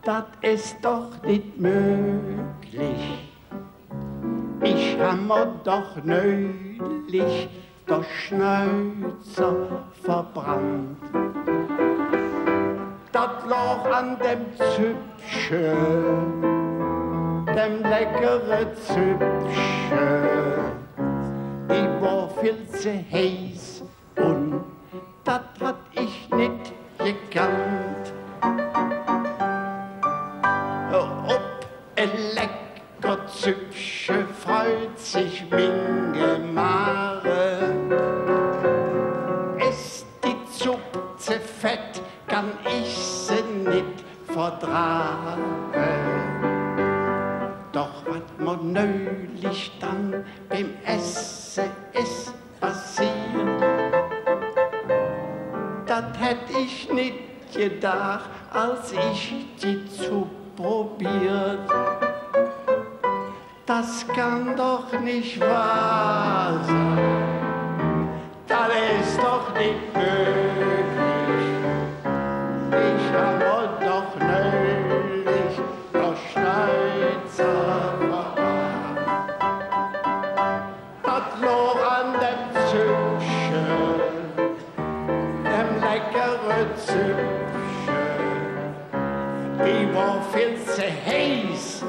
das ist doch nicht möglich. Ich hab mir doch neulich der Schnauzer verbrannt. Das lag an dem Züppchen, dem leckere Züppchen. Die war viel zu heiß und das hat ich nicht gekannt. Ob ein lecker Züppchen freut sich Minge Mare. Ist die Zupze fett, kann ich sie nicht vertragen. Doch was mir neulich dann beim Essen ist passiert, das hätt ich nicht gedacht, als ich die Suppe probiert. Das kann doch nicht wahr sein, das ist doch nicht möglich. Ich habe doch neulich der Schnauzer verbracht. Das lag an dem Züppchen, dem leckere Züppchen. Die war viel zu heiß